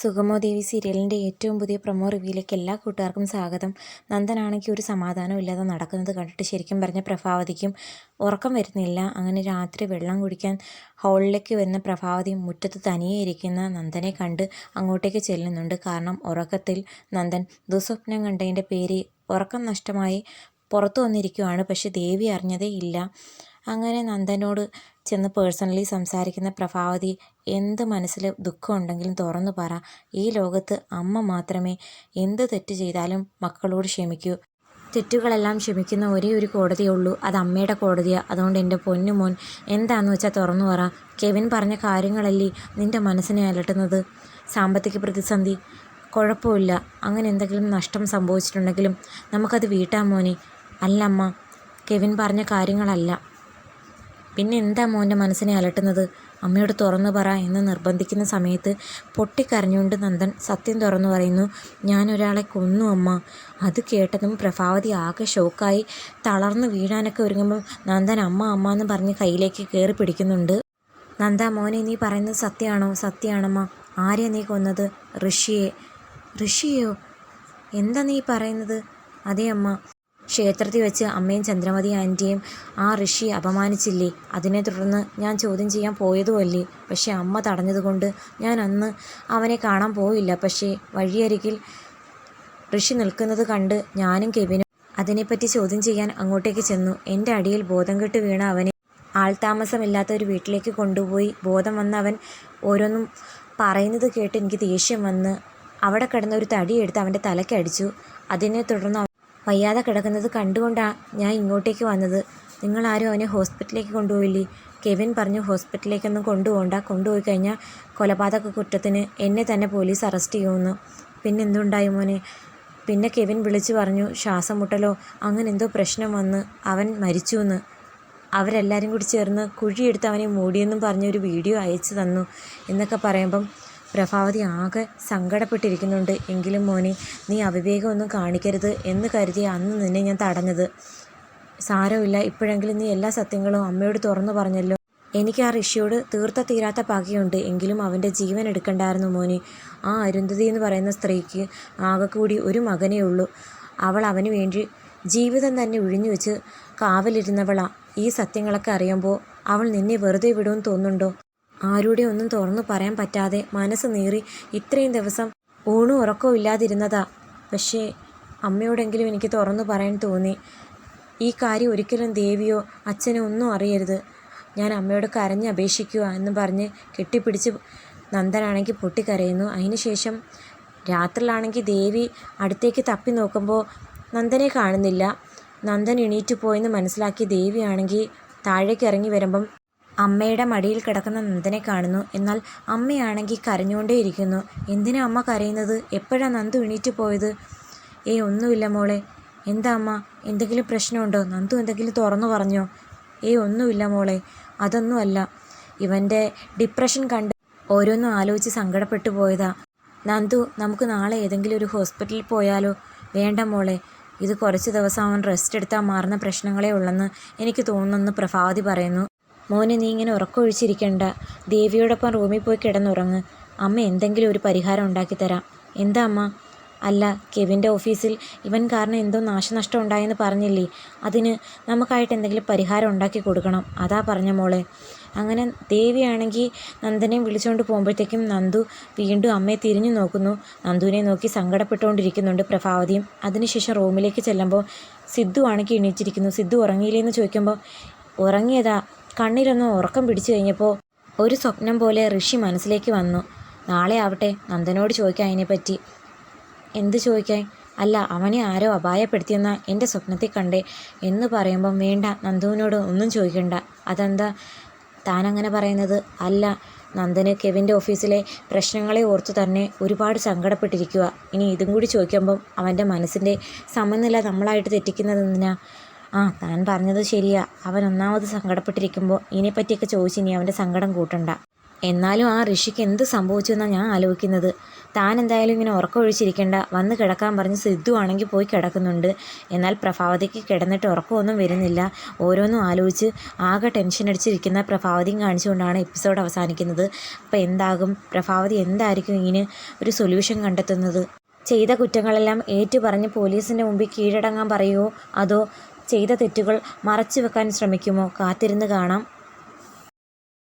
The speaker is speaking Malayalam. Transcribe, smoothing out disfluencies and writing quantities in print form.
സുഗമോ ദേവി സീരിയലിൻ്റെ ഏറ്റവും പുതിയ പ്രൊമോ റിവ്യൂയിലേക്ക് എല്ലാ കൂട്ടുകാർക്കും സ്വാഗതം. നന്ദനാണെങ്കിൽ ഒരു സമാധാനം ഇല്ലാതെ നടക്കുന്നത് കണ്ടിട്ട് ശരിക്കും പറഞ്ഞ പ്രഭാവതിക്കും ഉറക്കം വരുന്നില്ല. അങ്ങനെ രാത്രി വെള്ളം കുടിക്കാൻ ഹോളിലേക്ക് വരുന്ന പ്രഭാവതി മുറ്റത്ത് തനിയെ ഇരിക്കുന്ന നന്ദനെ കണ്ട് അങ്ങോട്ടേക്ക് ചെല്ലുന്നുണ്ട്. കാരണം ഉറക്കത്തിൽ നന്ദൻ ദുസ്വപ്നം കണ്ടതിൻ്റെ പേര് ഉറക്കം നഷ്ടമായി പുറത്തു വന്നിരിക്കുകയാണ്. പക്ഷെ ദേവി അറിഞ്ഞതേ ഇല്ല. അങ്ങനെ നന്ദനോട് ചെന്ന് പേഴ്സണലി സംസാരിക്കുന്ന പ്രഭാവതി, എന്ത് മനസ്സിൽ ദുഃഖമുണ്ടെങ്കിലും തുറന്നു പറ. ഈ ലോകത്ത് അമ്മ മാത്രമേ എന്ത് തെറ്റ് ചെയ്താലും മക്കളോട് ക്ഷമിക്കൂ. തെറ്റുകളെല്ലാം ക്ഷമിക്കുന്ന ഒരേ ഒരു കോടതിയേ ഉള്ളൂ, അത് അമ്മയുടെ കോടതിയാണ്. അതുകൊണ്ട് എൻ്റെ പൊന്നുമോൻ എന്താണെന്ന് വെച്ചാൽ തുറന്നു പറ. കെവിൻ പറഞ്ഞ കാര്യങ്ങളല്ലേ നിൻ്റെ മനസ്സിനെ അലട്ടുന്നത്? സാമ്പത്തിക പ്രതിസന്ധി കുഴപ്പമില്ല, അങ്ങനെ എന്തെങ്കിലും നഷ്ടം സംഭവിച്ചിട്ടുണ്ടെങ്കിലും നമുക്കത് വീട്ടാം മോനെ. അല്ല അമ്മ, കെവിൻ പറഞ്ഞ കാര്യങ്ങളല്ല. പിന്നെ എന്താ മോൻ്റെ മനസ്സിനെ അലട്ടുന്നത്? അമ്മയോട് തുറന്നു പറ എന്ന് നിർബന്ധിക്കുന്ന സമയത്ത് പൊട്ടിക്കരഞ്ഞുകൊണ്ട് നന്ദൻ സത്യം തുറന്നു പറയുന്നു. ഞാനൊരാളെ കൊന്നു അമ്മ. അത് കേട്ടതും പ്രഭാവതി ആകെ ഷോക്കായി തളർന്നു വീഴാനൊക്കെ ഒരുങ്ങുമ്പോൾ നന്ദൻ അമ്മ അമ്മ എന്ന് പറഞ്ഞ് കയ്യിലേക്ക് കയറി പിടിക്കുന്നുണ്ട്. നന്ദ മോനെ, നീ പറയുന്നത് സത്യമാണോ? സത്യമാണമ്മ. ആരെയാ നീ കൊന്നത്? ഋഷിയെ. ഋഷിയെയോ? എന്താ നീ പറയുന്നത്? അതേ അമ്മ, ക്ഷേത്രത്തിൽ വെച്ച് അമ്മയും ചന്ദ്രമതി ആൻറ്റിയും ആ ഋഷി അപമാനിച്ചില്ലേ, അതിനെ തുടർന്ന് ഞാൻ ചോദ്യം ചെയ്യാൻ പോയതുമല്ലേ. പക്ഷേ അമ്മ തടഞ്ഞതുകൊണ്ട് ഞാൻ അന്ന് അവനെ കാണാൻ പോയില്ല. പക്ഷേ വഴിയരികിൽ ഋഷി നിൽക്കുന്നത് കണ്ട് ഞാനും കെവിനും അതിനെപ്പറ്റി ചോദ്യം ചെയ്യാൻ അങ്ങോട്ടേക്ക് ചെന്നു. എൻ്റെ അടിയിൽ ബോധം കെട്ട് വീണ അവനെ ആൾതാമസമില്ലാത്ത ഒരു വീട്ടിലേക്ക് കൊണ്ടുപോയി. ബോധം വന്ന അവൻ ഓരോന്നും പറയുന്നത് കേട്ട് എനിക്ക് ദേഷ്യം വന്ന് അവിടെ കിടന്ന ഒരു തടിയെടുത്ത് അവൻ്റെ തലയ്ക്കടിച്ചു. അതിനെ തുടർന്ന് വയ്യാതെ കിടക്കുന്നത് കണ്ടുകൊണ്ടാണ് ഞാൻ ഇങ്ങോട്ടേക്ക് വന്നത്. നിങ്ങളാരും അവനെ ഹോസ്പിറ്റലിലേക്ക് കൊണ്ടുപോയില്ലേ? കെവിൻ പറഞ്ഞു ഹോസ്പിറ്റലിലേക്കൊന്നും കൊണ്ടുപോയി കഴിഞ്ഞാൽ കൊലപാതക കുറ്റത്തിന് എന്നെ തന്നെ പോലീസ് അറസ്റ്റ് ചെയ്യുമെന്ന്. പിന്നെ എന്തുണ്ടായി മോനെ? പിന്നെ കെവിൻ വിളിച്ചു പറഞ്ഞു ശ്വാസം മുട്ടലോ അങ്ങനെ എന്തോ പ്രശ്നം വന്ന് അവൻ മരിച്ചു എന്ന്. അവരെല്ലാവരും കൂടി ചേർന്ന് കുഴിയെടുത്ത് അവനെ മൂടിയെന്നും പറഞ്ഞൊരു വീഡിയോ അയച്ചു തന്നു എന്നൊക്കെ പറയുമ്പം പ്രഭാവതി ആകെ സങ്കടപ്പെട്ടിരിക്കുന്നുണ്ട്. എങ്കിലും മോനെ, നീ അവിവേകമൊന്നും കാണിക്കരുത് എന്ന് കരുതി അന്ന് നിന്നെ ഞാൻ തടഞ്ഞത്. സാരമില്ല, ഇപ്പോഴെങ്കിലും നീ എല്ലാ സത്യങ്ങളും അമ്മയോട് തുറന്നു പറഞ്ഞല്ലോ. എനിക്ക് ആ ഋഷിയോട് തീരാത്ത പകയുണ്ട്. എങ്കിലും അവൻ്റെ ജീവൻ എടുക്കണ്ടായിരുന്നു മോനെ. ആ അരുന്ധതി എന്ന് പറയുന്ന സ്ത്രീക്ക് ആകെ കൂടി ഒരു മകനേ ഉള്ളൂ. അവൾ അവന് വേണ്ടി ജീവിതം തന്നെ ഒഴിഞ്ഞു വെച്ച് കാവലിരുന്നവളാ. ഈ സത്യങ്ങളൊക്കെ അറിയുമ്പോൾ അവൾ നിന്നെ വെറുതെ വിടുമെന്ന് തോന്നുന്നുണ്ടോ? ആരുടെ ഒന്നും തുറന്നു പറയാൻ പറ്റാതെ മനസ്സ് നീറി ഇത്രയും ദിവസം ഊണും ഉറക്കവും ഇല്ലാതിരുന്നതാ. പക്ഷേ അമ്മയോടെങ്കിലും എനിക്ക് തുറന്നു പറയാൻ തോന്നി. ഈ കാര്യം ഒരിക്കലും ദേവിയോ അച്ഛനോ ഒന്നും അറിയരുത്. ഞാൻ അമ്മയോട് കരഞ്ഞ് അപേക്ഷിക്കുക എന്ന് പറഞ്ഞ് കെട്ടിപ്പിടിച്ച് നന്ദനാണെങ്കിൽ പൊട്ടിക്കരയുന്നു. അതിനുശേഷം രാത്രിയിലാണെങ്കിൽ ദേവി അടുത്തേക്ക് തപ്പി നോക്കുമ്പോൾ നന്ദനെ കാണുന്നില്ല. നന്ദൻ എണീറ്റ് പോയെന്ന് മനസ്സിലാക്കി ദേവിയാണെങ്കിൽ താഴേക്ക് ഇറങ്ങി വരുമ്പം അമ്മയുടെ മടിയിൽ കിടക്കുന്ന നന്ദനെ കാണുന്നു. എന്നാൽ അമ്മയാണെങ്കിൽ കരഞ്ഞുകൊണ്ടേയിരിക്കുന്നു. എന്തിനാ അമ്മ കരയുന്നത്? എപ്പോഴാണ് നന്ദു എണീറ്റ് പോയത്? ഒന്നുമില്ല മോളെ. എന്താ അമ്മ, എന്തെങ്കിലും പ്രശ്നമുണ്ടോ? നന്ദു എന്തെങ്കിലും തുറന്നു പറഞ്ഞോ? ഒന്നുമില്ല മോളെ, അതൊന്നുമല്ല. ഇവൻ്റെ ഡിപ്രഷൻ കണ്ട് ഓരോന്നും ആലോചിച്ച് സങ്കടപ്പെട്ടു പോയതാ. നന്ദു, നമുക്ക് നാളെ ഏതെങ്കിലും ഒരു ഹോസ്പിറ്റലിൽ പോയാലോ? വേണ്ട മോളെ, ഇത് കുറച്ച് ദിവസം അവൻ റെസ്റ്റ് എടുത്താൽ മാറുന്ന പ്രശ്നങ്ങളേ ഉള്ളെന്ന് എനിക്ക് തോന്നുന്നെന്ന് പ്രഭാവതി പറയുന്നു. മോനെ, നീ ഇങ്ങനെ ഉറക്കമൊഴിച്ചിരിക്കണ്ട. ദേവിയോടൊപ്പം റൂമിൽ പോയി കിടന്നുറങ്ങ്. അമ്മ എന്തെങ്കിലും ഒരു പരിഹാരം ഉണ്ടാക്കി തരാം. എന്താ അമ്മ? അല്ല, കെവിൻ്റെ ഓഫീസിൽ ഇവൻ കാരണം എന്തോ നാശനഷ്ടം ഉണ്ടായെന്ന് പറഞ്ഞില്ലേ, അതിന് നമുക്കായിട്ട് എന്തെങ്കിലും പരിഹാരം ഉണ്ടാക്കി കൊടുക്കണം. അതാ പറഞ്ഞ മോളെ. അങ്ങനെ ദേവിയാണെങ്കിൽ നന്ദനെ വിളിച്ചുകൊണ്ട് പോകുമ്പോഴത്തേക്കും നന്ദു വീണ്ടും അമ്മയെ തിരിഞ്ഞു നോക്കുന്നു. നന്ദുവിനെ നോക്കി സങ്കടപ്പെട്ടുകൊണ്ടിരിക്കുന്നുണ്ട് പ്രഭാവതിയും. അതിനുശേഷം റൂമിലേക്ക് ചെല്ലുമ്പോൾ സിദ്ധു ആണെങ്കിൽ എണീറ്റിരിക്കുന്നു. സിദ്ധു ഉറങ്ങിയില്ലേന്ന് ചോദിക്കുമ്പോൾ ഉറങ്ങിയതാ, കണ്ണിലൊന്ന് ഉറക്കം പിടിച്ചു കഴിഞ്ഞപ്പോൾ ഒരു സ്വപ്നം പോലെ ഋഷി മനസ്സിലേക്ക് വന്നു. നാളെ ആവട്ടെ നന്ദനോട് ചോദിക്കാം അതിനെപ്പറ്റി. എന്ത് ചോദിക്കാൻ? അല്ല, അവനെ ആരോ അപായപ്പെടുത്തിയെന്ന എൻ്റെ സ്വപ്നത്തിൽ കണ്ടേ എന്ന് പറയുമ്പം വേണ്ട, നന്ദുവിനോട് ഒന്നും ചോദിക്കണ്ട. അതെന്താ താനങ്ങനെ പറയുന്നത്? അല്ല, നന്ദന് കെവിൻ്റെ ഓഫീസിലെ പ്രശ്നങ്ങളെ ഓർത്തു തന്നെ ഒരുപാട് സങ്കടപ്പെട്ടിരിക്കുക. ഇനി ഇതും കൂടി ചോദിക്കുമ്പം അവൻ്റെ മനസ്സിൻ്റെ സമനില നമ്മളായിട്ട് തെറ്റിക്കുന്നതെന്തിനാ? താൻ പറഞ്ഞത് ശരിയാ. അവൻ ഒന്നാമത് സങ്കടപ്പെട്ടിരിക്കുമ്പോൾ ഇതിനെപ്പറ്റിയൊക്കെ ചോദിച്ച് ഇനി അവൻ്റെ സങ്കടം കൂട്ടണ്ട. എന്നാലും ആ ഋഷിക്ക് എന്ത് സംഭവിച്ചു എന്നാണ് ഞാൻ ആലോചിക്കുന്നത്. താൻ എന്തായാലും ഇങ്ങനെ ഉറക്കം ഒഴിച്ചിരിക്കേണ്ട, വന്ന് കിടക്കാൻ പറഞ്ഞ് സിദ്ധു ആണെങ്കിൽ പോയി കിടക്കുന്നുണ്ട്. എന്നാൽ പ്രഭാവതിക്ക് കിടന്നിട്ട് ഉറക്കമൊന്നും വരുന്നില്ല. ഓരോന്നും ആലോചിച്ച് ആകെ ടെൻഷൻ അടിച്ചിരിക്കുന്ന പ്രഭാവതിയും കാണിച്ചുകൊണ്ടാണ് എപ്പിസോഡ് അവസാനിക്കുന്നത്. അപ്പോൾ എന്താകും, പ്രഭാവതി എന്തായിരിക്കും ഇതിന് ഒരു സൊല്യൂഷൻ കണ്ടെത്തുന്നത്? ചെയ്ത കുറ്റങ്ങളെല്ലാം ഏറ്റുപറഞ്ഞ് പോലീസിൻ്റെ മുമ്പിൽ കീഴടങ്ങാൻ പറയുമോ, അതോ ചെയ്ത തെറ്റുകൾ മറച്ചു വെക്കാൻ ശ്രമിക്കുമോ? കാത്തിരുന്ന് കാണാം.